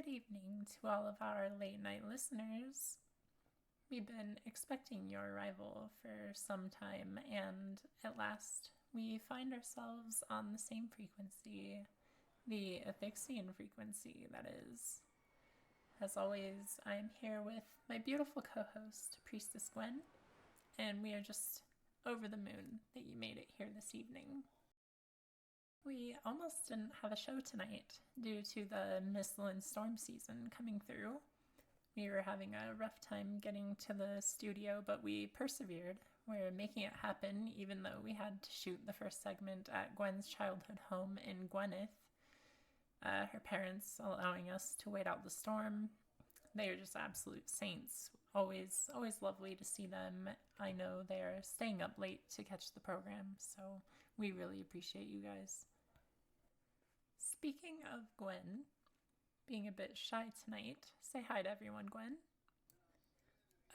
Good evening to all of our late night listeners. We've been expecting your arrival for some time, and at last we find ourselves on the same frequency, the Ethixian frequency, that is. As always, I'm here with my beautiful co-host, Priestess Gwen, and we are just over the moon that you made it here this evening. We almost didn't have a show tonight due to the missile and storm season coming through. We were having a rough time getting to the studio, but we persevered. We're making it happen, even though we had to shoot the first segment at Gwen's childhood home in Gwyneth. Her parents allowing us to wait out the storm. They are just absolute saints. Always lovely to see them. I know they're staying up late to catch the program, so we really appreciate you guys. Speaking of Gwen, being a bit shy tonight, say hi to everyone, Gwen.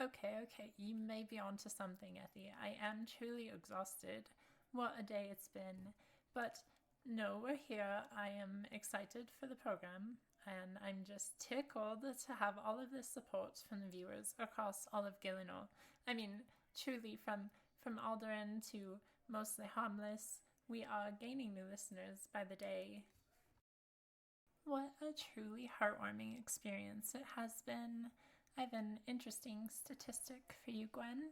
Okay, you may be onto something, Effie. I am truly exhausted. What a day it's been. But no, we're here. I am excited for the program, and I'm just tickled to have all of this support from the viewers across all of Gielinor. I mean, truly, from Alderaan to Mostly Harmless, we are gaining new listeners by the day. What a truly heartwarming experience it has been. I have an interesting statistic for you, Gwen.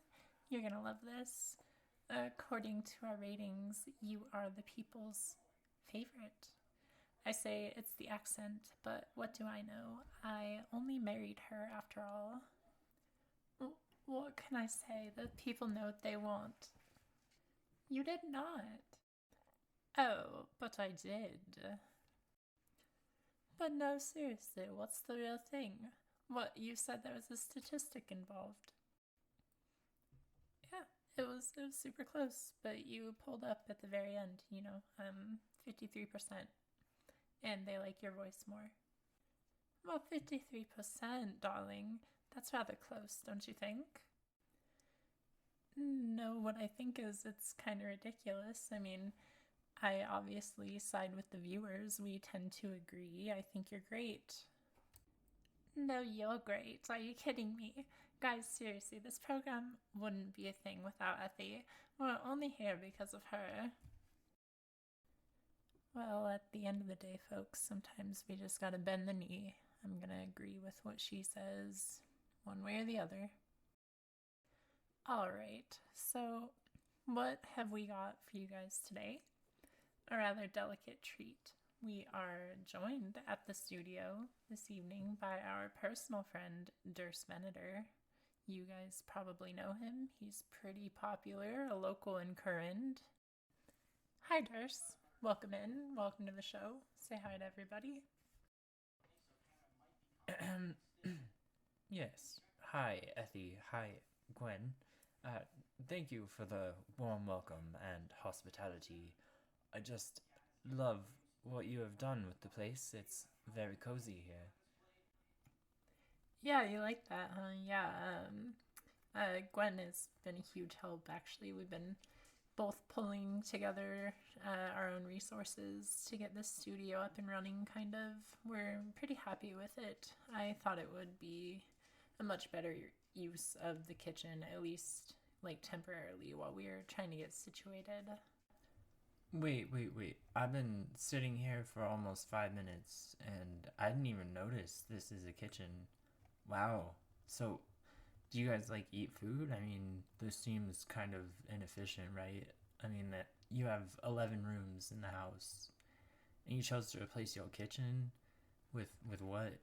You're gonna love this. According to our ratings, you are the people's favorite. I say it's the accent, but what do I know? I only married her after all. What can I say? The people know what they want. You did not. Oh, but I did. But no, seriously, what's the real thing? What, you said there was a statistic involved. Yeah, it was super close, but you pulled up at the very end, 53%. And they like your voice more. Well, 53%, darling. That's rather close, don't you think? No, what I think is it's kind of ridiculous. I mean, I obviously side with the viewers. We tend to agree. I think you're great. No, you're great. Are you kidding me? Guys, seriously, this program wouldn't be a thing without Effie. We're only here because of her. Well, at the end of the day, folks, sometimes we just gotta bend the knee. I'm gonna agree with what she says, one way or the other. Alright, so what have we got for you guys today? A rather delicate treat. We are joined at the studio this evening by our personal friend, Derse Venator. You guys probably know him. He's pretty popular, a local in Currand. Hi, Derse. Welcome in. Welcome to the show. Say hi to everybody. Yes. Hi, Effie. Hi, Gwen. Thank you for the warm welcome and hospitality. I just love what you have done with the place. It's very cozy here. Yeah, you like that, huh? Yeah. Gwen has been a huge help, actually. We've been both pulling together our own resources to get this studio up and running, kind of. We're pretty happy with it. I thought it would be a much better use of the kitchen, at least, like, temporarily, while we were trying to get situated. Wait. I've been sitting here for almost 5 minutes, and I didn't even notice this is a kitchen. Wow. So, do you guys, eat food? I mean, this seems kind of inefficient, right? I mean, that you have 11 rooms in the house, and you chose to replace your kitchen with what?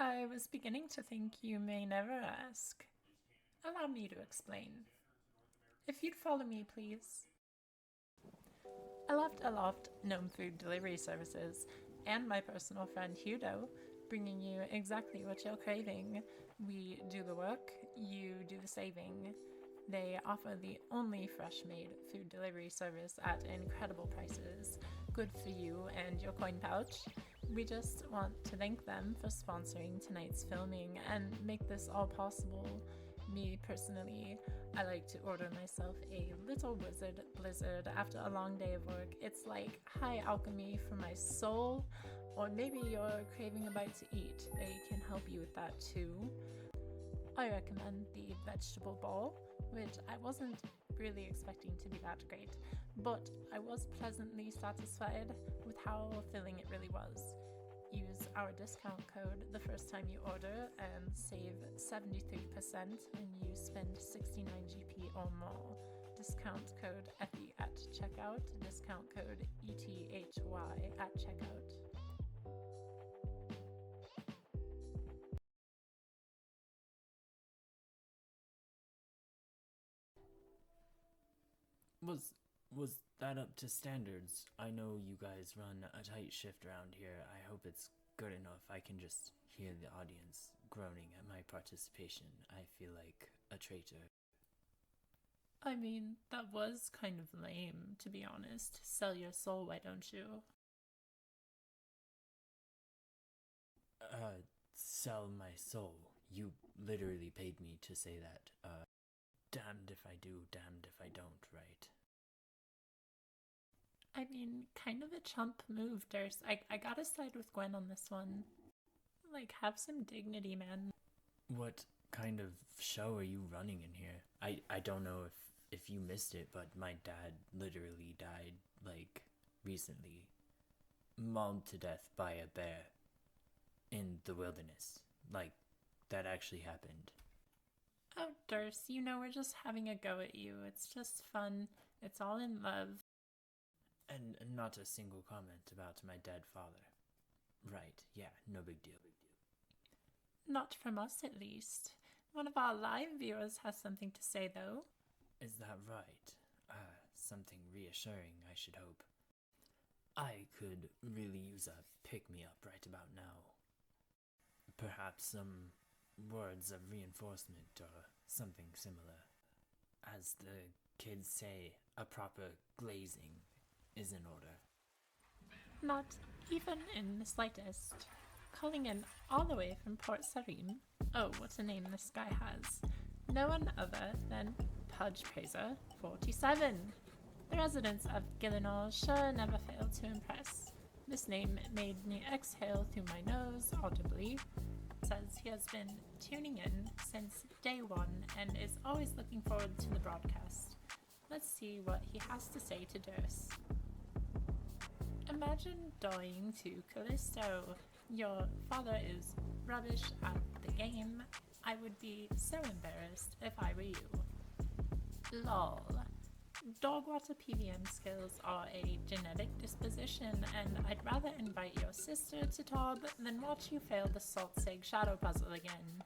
I was beginning to think you may never ask. Allow me to explain. If you'd follow me, please. Aloft Gnome Food Delivery Services, and my personal friend Hudo, bringing you exactly what you're craving. We do the work, you do the saving. They offer the only fresh-made food delivery service at incredible prices, good for you and your coin pouch. We just want to thank them for sponsoring tonight's filming and make this all possible. Me personally, I like to order myself a little wizard blizzard after a long day of work. It's like high alchemy for my soul. Or maybe you're craving a bite to eat. They can help you with that too. I recommend the vegetable bowl, which I wasn't really expecting to be that great, but I was pleasantly satisfied with how filling it really was. Use our discount code the first time you order and save 73% when you spend 69 GP or more. Discount code ETHY at checkout, discount code ETHY at checkout. Was that up to standards? I know you guys run a tight shift around here. I hope it's good enough. I can just hear the audience groaning at my participation. I feel like a traitor. I mean, that was kind of lame, to be honest. Sell your soul, why don't you? Sell my soul. You literally paid me to say that. Damned if I do, damned if I don't, right? I mean, kind of a chump move, Derse. I gotta side with Gwen on this one. Like, have some dignity, man. What kind of show are you running in here? I don't know if you missed it, but my dad literally died, like, recently. Mauled to death by a bear. In the wilderness. Like, that actually happened. Oh, Derse, you know we're just having a go at you. It's just fun. It's all in love. And not a single comment about my dead father. Right, yeah, no big deal. Not from us, at least. One of our live viewers has something to say, though. Is that right? Something reassuring, I should hope. I could really use a pick-me-up right about now. Perhaps some words of reinforcement or something similar. As the kids say, a proper glazing is in order. Not even in the slightest. Calling in all the way from Port Sarim. Oh, what a name this guy has. No one other than Pudge Praiser 47. The residents of Gielinor sure never fail to impress. This name made me exhale through my nose audibly. Says he has been tuning in since day one and is always looking forward to the broadcast. Let's see what he has to say to Derse. Imagine dying to Callisto. Your father is rubbish at the game. I would be so embarrassed if I were you. Lol. Dogwater PVM skills are a genetic disposition, and I'd rather invite your sister to Tob than watch you fail the Saltsig shadow puzzle again.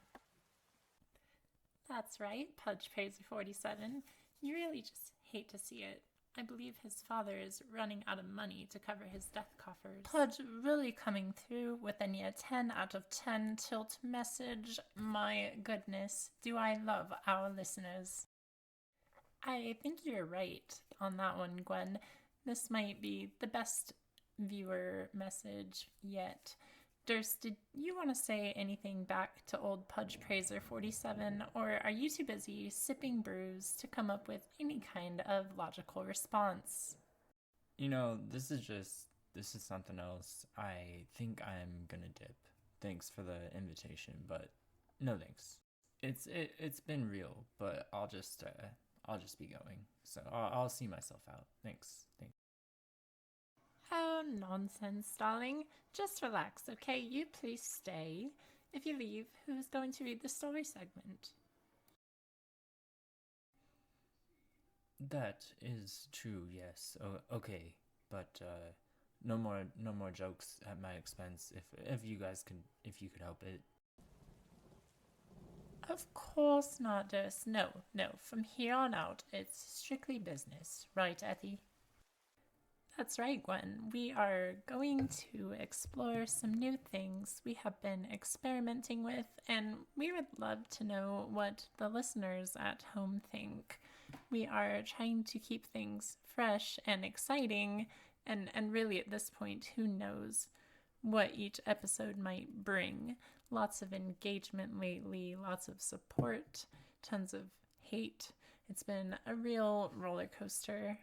That's right, Pudge Praiser 47. You really just hate to see it. I believe his father is running out of money to cover his death coffers. Pudge really coming through with a near 10 out of 10 tilt message. My goodness, do I love our listeners. I think you're right on that one, Gwen. This might be the best viewer message yet. Derse, did you want to say anything back to old Pudge Praiser 47, or are you too busy sipping brews to come up with any kind of logical response? You know, this is something else. I think I'm gonna dip. Thanks for the invitation, but no thanks. It's been real, but I'll just be going. So I'll see myself out. Thanks. Oh, nonsense, darling. Just relax, okay? You please stay. If you leave, who's going to read the story segment? That is true, yes. Okay, but no more jokes at my expense. If you could help it. Of course not, Derse. No. From here on out, it's strictly business. Right, Ethy? That's right, Gwen. We are going to explore some new things we have been experimenting with, and we would love to know what the listeners at home think. We are trying to keep things fresh and exciting, and really at this point, who knows what each episode might bring. Lots of engagement lately, lots of support, tons of hate. It's been a real roller coaster.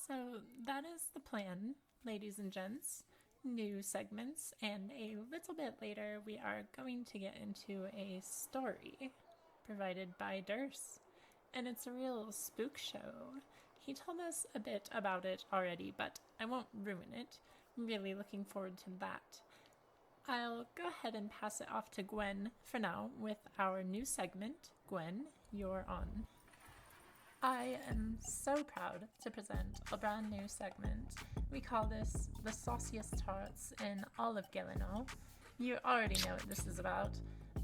So that is the plan, ladies and gents. new segments, and a little bit later we are going to get into a story provided by Derse, and it's a real spook show. He told us a bit about it already, but I won't ruin it. I'm really looking forward to that. I'll go ahead and pass it off to Gwen for now with our new segment. Gwen, you're on. I am so proud to present a brand new segment. We call this the sauciest tarts in all of Gielinor. You already know what this is about.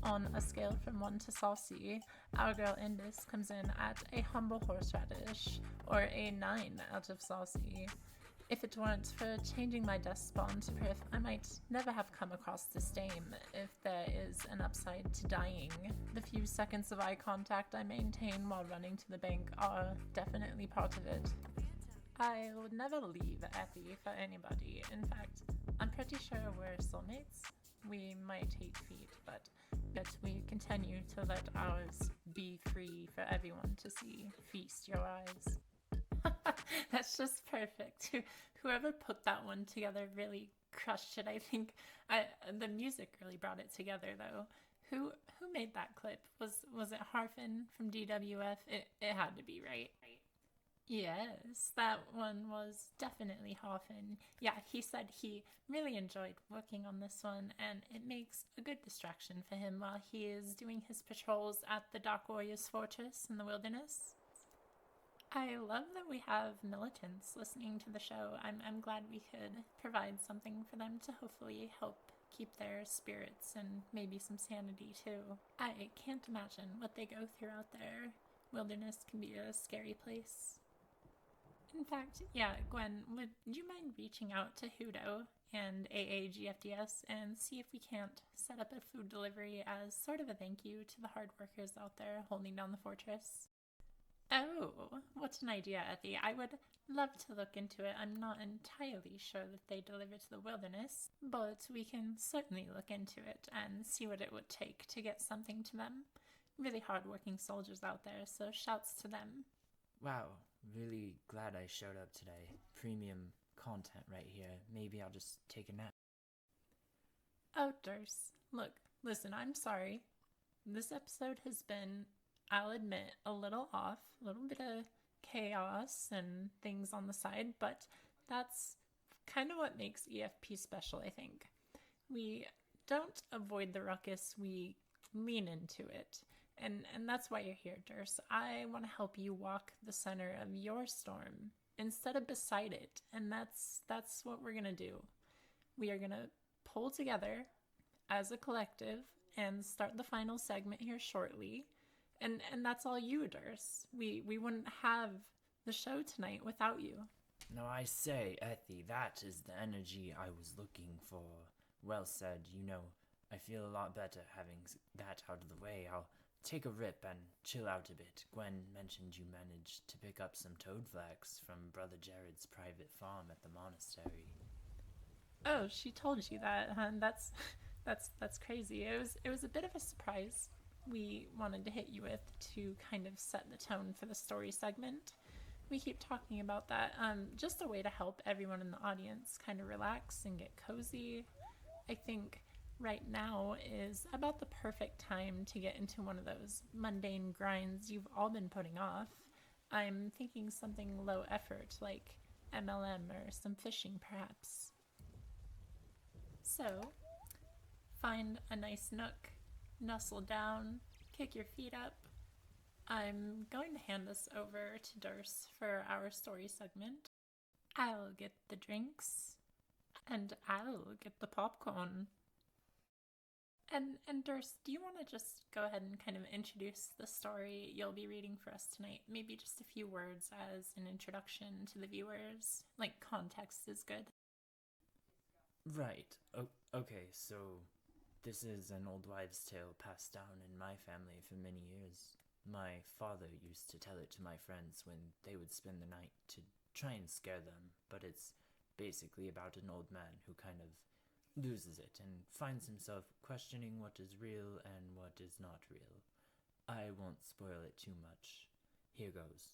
On a scale from 1 to saucy, our girl Indus comes in at a humble horseradish, or a 9 out of saucy. If it weren't for changing my desk spawn to Prif, I might never have come across this dame, if there is an upside to dying. The few seconds of eye contact I maintain while running to the bank are definitely part of it. I would never leave Effie for anybody. In fact, I'm pretty sure we're soulmates. We might hate feet, but we continue to let ours be free for everyone to see. Feast your eyes. That's just perfect. Whoever put that one together really crushed it. I think the music really brought it together, though. Who made that clip? Was it Harfin from DWF? It had to be, right? Yes, that one was definitely Harfin. Yeah, he said he really enjoyed working on this one, and it makes a good distraction for him while he is doing his patrols at the Dark Warriors Fortress in the wilderness. I love that we have militants listening to the show. I'm glad we could provide something for them to hopefully help keep their spirits and maybe some sanity too. I can't imagine what they go through out there. Wilderness can be a scary place. In fact, yeah, Gwen, would you mind reaching out to Hudo and AAGFDS and see if we can't set up a food delivery as sort of a thank you to the hard workers out there holding down the fortress? Oh, what an idea, Effie. I would love to look into it. I'm not entirely sure that they deliver to the wilderness, but we can certainly look into it and see what it would take to get something to them. Really hard-working soldiers out there, so shouts to them. Wow, really glad I showed up today. Premium content right here. Maybe I'll just take a nap. Oh, Derse. Look, listen, I'm sorry. This episode has been, I'll admit, a little off, a little bit of chaos and things on the side, but that's kind of what makes EFP special, I think. We don't avoid the ruckus, we lean into it. And that's why you're here, Derse. I want to help you walk the center of your storm instead of beside it. And that's what we're going to do. We are going to pull together as a collective and start the final segment here shortly. And that's all you, Derse. We wouldn't have the show tonight without you. No, I say, Ethy, that is the energy I was looking for. Well said, you know, I feel a lot better having that out of the way. I'll take a rip and chill out a bit. Gwen mentioned you managed to pick up some toad flax from Brother Jared's private farm at the monastery. Oh, she told you that, huh? That's crazy. It was a bit of a surprise. We wanted to hit you with to kind of set the tone for the story segment. We keep talking about that. Just a way to help everyone in the audience kind of relax and get cozy. I think right now is about the perfect time to get into one of those mundane grinds you've all been putting off. I'm thinking something low effort like MLM or some fishing perhaps. So, find a nice nook, nestle down, kick your feet up. I'm going to hand this over to Derse for our story segment. I'll get the drinks, and I'll get the popcorn. And Derse, do you want to just go ahead and kind of introduce the story you'll be reading for us tonight? Maybe just a few words as an introduction to the viewers. Like, context is good. Right. Okay, so this is an old wives' tale passed down in my family for many years. My father used to tell it to my friends when they would spend the night to try and scare them, but it's basically about an old man who kind of loses it and finds himself questioning what is real and what is not real. I won't spoil it too much. Here goes.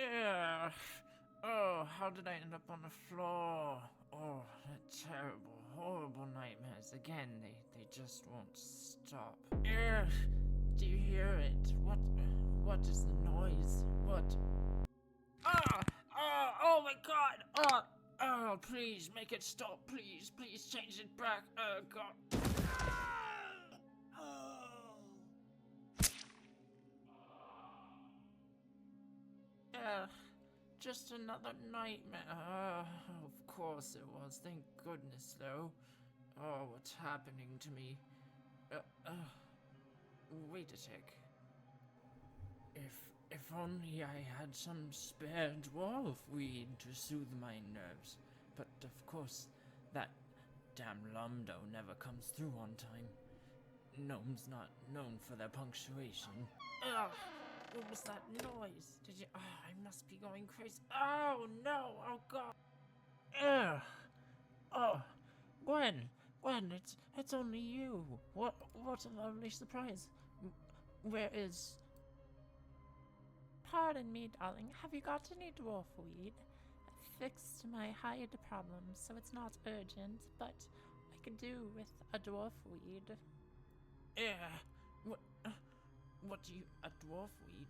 Ugh. Oh, how did I end up on the floor? Oh, terrible, horrible nightmares. Again, they just won't stop. Ugh. Do you hear it? What is the noise? What? Ah! Oh my god! Oh, please make it stop. Please change it back. Oh god. Ugh. Just another nightmare. Of course it was. Thank goodness, though. Oh, what's happening to me? Wait a tick. If only I had some spare dwarf weed to soothe my nerves. But of course, that damn Lumdo never comes through on time. Gnomes not known for their punctuation. Ugh! What was that noise? Did you? I must be going crazy. Oh no! Oh god! Ugh! Oh, Gwen, it's only you. What a lovely surprise. Where is? Pardon me, darling. Have you got any dwarf weed? I fixed my hide problem, so it's not urgent, but I could do with a dwarf weed. What do you? A dwarf weed?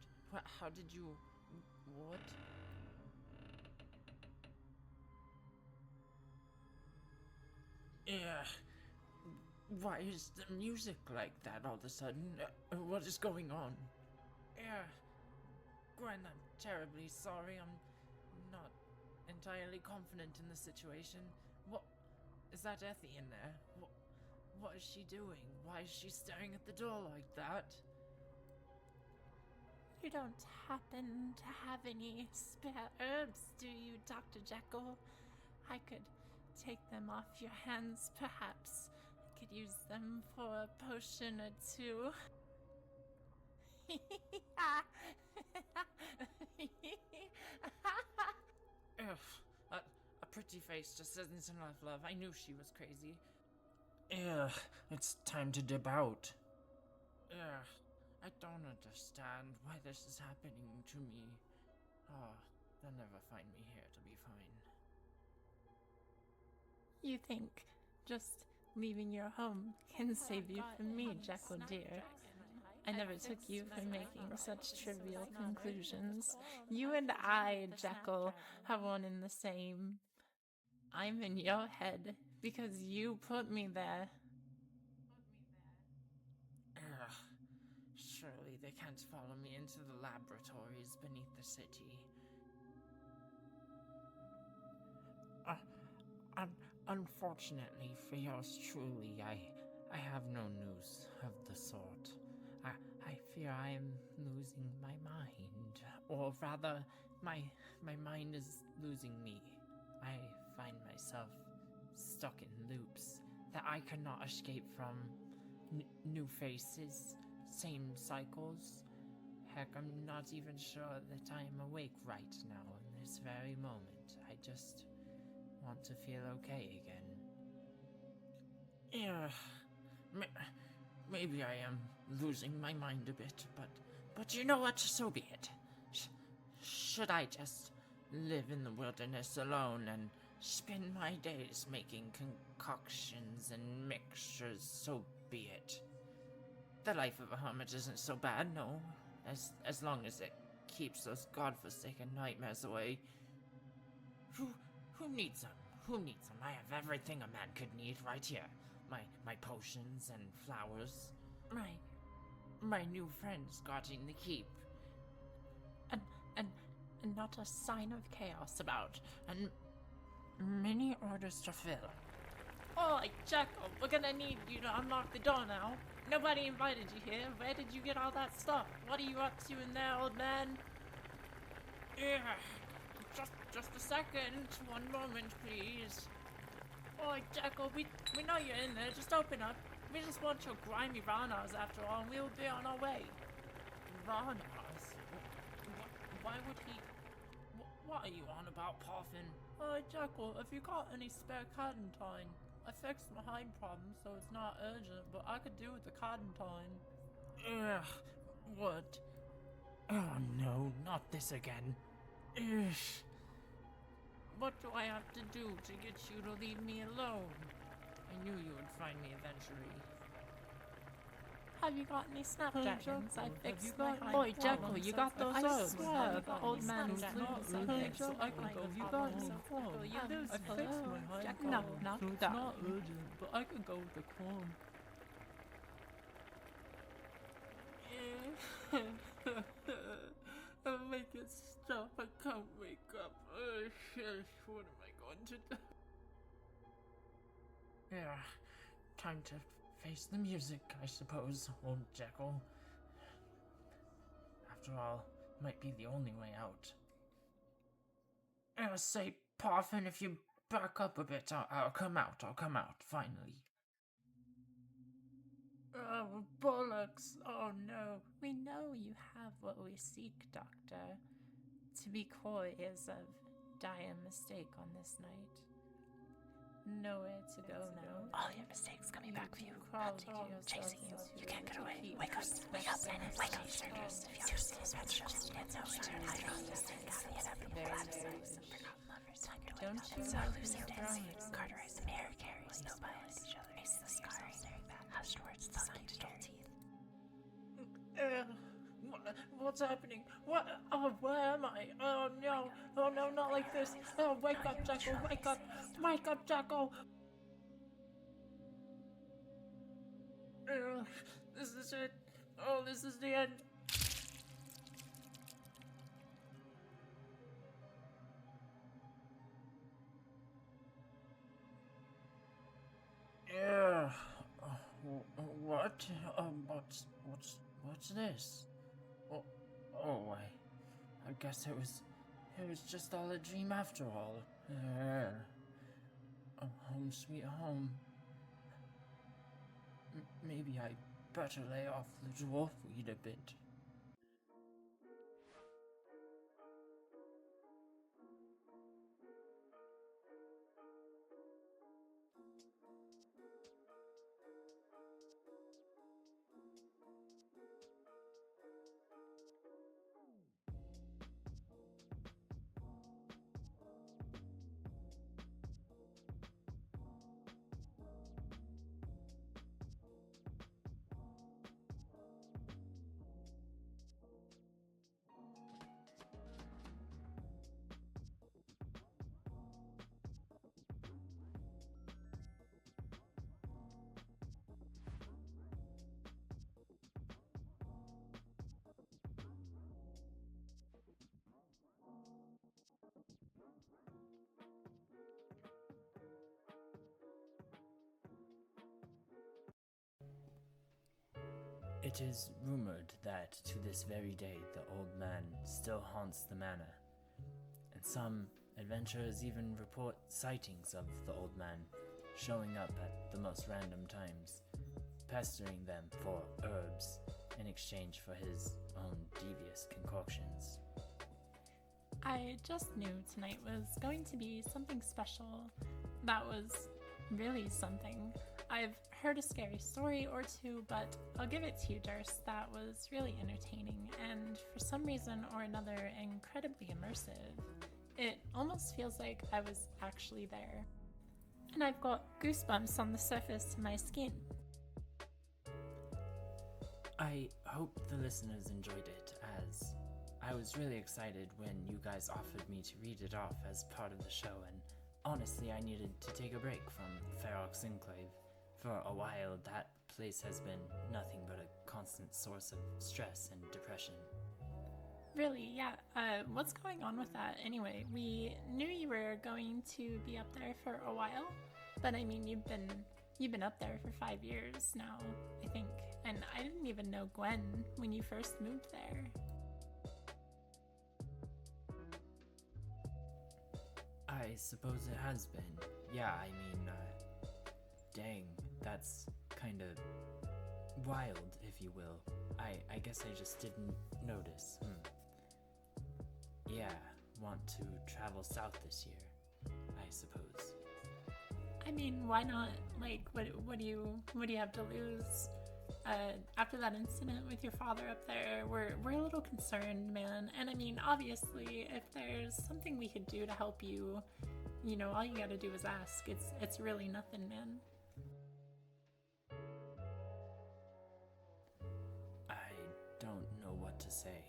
How did you? What? Why is the music like that all of a sudden? What is going on? Gwen, I'm terribly sorry. I'm not entirely confident in the situation. What? Is that Effie in there? What is she doing? Why is she staring at the door like that? You don't happen to have any spare herbs, do you, Dr. Jekyll? I could take them off your hands, perhaps. I could use them for a potion or two. A pretty face just isn't enough, love. I knew she was crazy. It's time to dip out. I don't understand why this is happening to me. They'll never find me here to be fine. You think just leaving your home can save you from me, Jekyll dear? I never took you for making such trivial conclusions. You and I, Jekyll, have one in the same. I'm in your head because you put me there. Surely they can't follow me into the laboratories beneath the city. Unfortunately for yours truly, I have no news of the sort. I fear I am losing my mind, or rather, my mind is losing me. I find myself stuck in loops that I cannot escape from. New faces, same cycles. Heck, I'm not even sure that I am awake right now in this very moment. I just want to feel okay again. Maybe I am losing my mind a bit, but you know what? So be it. Should I just live in the wilderness alone and spend my days making concoctions and mixtures? So be it. The life of a hermit isn't so bad, no. As long as it keeps those godforsaken nightmares away. Who needs them? Who needs them? I have everything a man could need right here. My potions and flowers. My new friends guarding the keep. And not a sign of chaos about. And many orders to fill. Oh, Jekyll, we're gonna need you to unlock the door now. Nobody invited you here. Where did you get all that stuff? What are you up to in there, old man? Just a second. One moment, please. Oh, Jekyll, we know you're in there. Just open up. We just want your grimy Ranas after all, and we'll be on our way. Ranas? Why would he... What are you on about, Poffin? Oh, Jekyll, have you got any spare cotton tying? I fixed my hide problem, so it's not urgent, but I could do with the cotton tying. What? Oh no, not this again. What do I have to do to get you to leave me alone? I knew you would find me eventually. Have you got any snapdragons? I fixed my high Boy, Jekyll, problem, you so got it's those like- herbs. I swear, the old man is Snapdragons. not Hey, urgent, so I can my go. You got problem, me so from. you lose I me. fixed my high Jekyll, problem, knock, so it's down. not urgent, but I can go with the qualm. I'll make it stop. I can't wake up. What am I going to do? Yeah, time to face the music, I suppose, old Jekyll. After all, it might be the only way out. Say, Parfin, if you back up a bit, I'll come out. I'll come out, finally. Oh, bollocks. Oh, no. We know you have what we seek, Doctor. To be coy is a dire mistake on this night. Nowhere to go now. All your mistakes coming back for you, Crawled chasing you. You can't get away. keep Wake up, wake up, and wake up, Sturgis. If you're still just get no return. I don't understand. Don't you So know losing who's dancing. drawing? Carterized the mirror carries no violence each other. Facing the scar, staring back. Hushed towards the sun to dull teeth. What's happening? What? Oh, where am I? Oh, no. Oh, no, not like this. Oh, wake up, Jekyll. Wake up. Wake up, Jekyll. This is it. Oh, this is the end. Yeah. What? What's this? Oh, I guess it was just all a dream after all. Home sweet home. Maybe I better lay off the dwarf weed a bit. It is rumored that to this very day the old man still haunts the manor, and some adventurers even report sightings of the old man showing up at the most random times, pestering them for herbs in exchange for his own devious concoctions. I just knew tonight was going to be something special. That was really something. I've heard a scary story or two, but I'll give it to you, Derse. That was really entertaining and, for some reason or another, incredibly immersive. It almost feels like I was actually there. And I've got goosebumps on the surface of my skin. I hope the listeners enjoyed it, as I was really excited when you guys offered me to read it off as part of the show, and honestly I needed to take a break from Ferox Enclave. For a while, that place has been nothing but a constant source of stress and depression. Really, yeah. What's going on with that anyway? We knew you were going to be up there for a while, but I mean, you've been up there for 5 years now, I think. And I didn't even know Gwen when you first moved there. I suppose it has been. Yeah, I mean, dang, that's kinda wild, if you will. I guess I just didn't notice. Yeah, want to travel south this year, I suppose. I mean, why not? Like, what do you have to lose? After that incident with your father up there, we're a little concerned, man. And I mean, obviously, if there's something we could do to help you, you know, all you gotta do is ask. It's really nothing, man. I don't know what to say.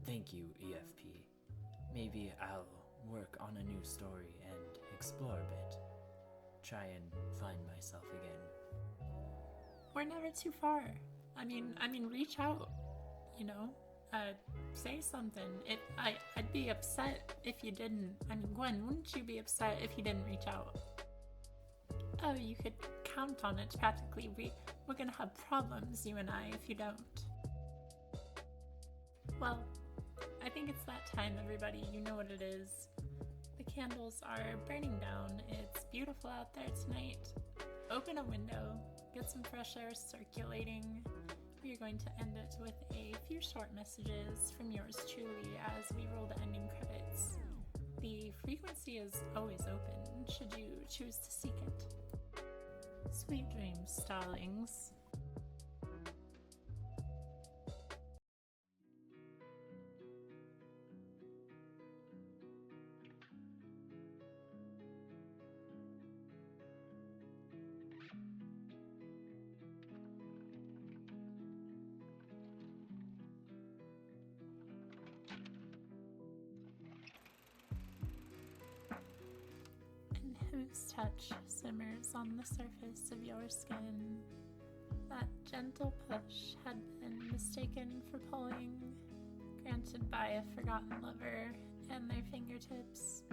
Thank you, EFP. Maybe I'll work on a new story and explore a bit. Try and find myself again. We're never too far. I mean, reach out. You know, say something. I'd be upset if you didn't. I mean, Gwen, wouldn't you be upset if you didn't reach out? Oh, you could count on it. Practically, we're gonna have problems, you and I, if you don't. Well, I think it's that time, everybody. You know what it is. The candles are burning down. It's beautiful out there tonight. Open a window, get some fresh air circulating. We are going to end it with a few short messages from yours truly as we roll the ending credits. The frequency is always open, should you choose to seek it. Sweet dreams, starlings. Whose touch simmers on the surface of your skin. That gentle push had been mistaken for pulling, granted by a forgotten lover and their fingertips.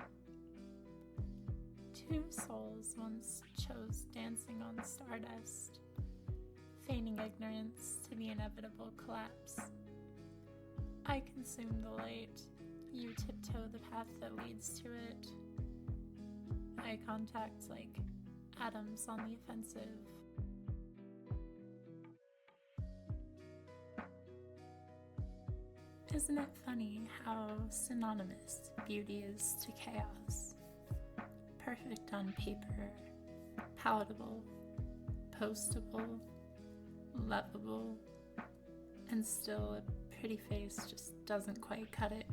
Two souls once chose dancing on stardust, feigning ignorance to the inevitable collapse. I consume the light, you tiptoe the path that leads to it. Eye contact like atoms on the offensive. Isn't it funny how synonymous beauty is to chaos? Perfect on paper, palatable, postable, lovable, and still a pretty face just doesn't quite cut it.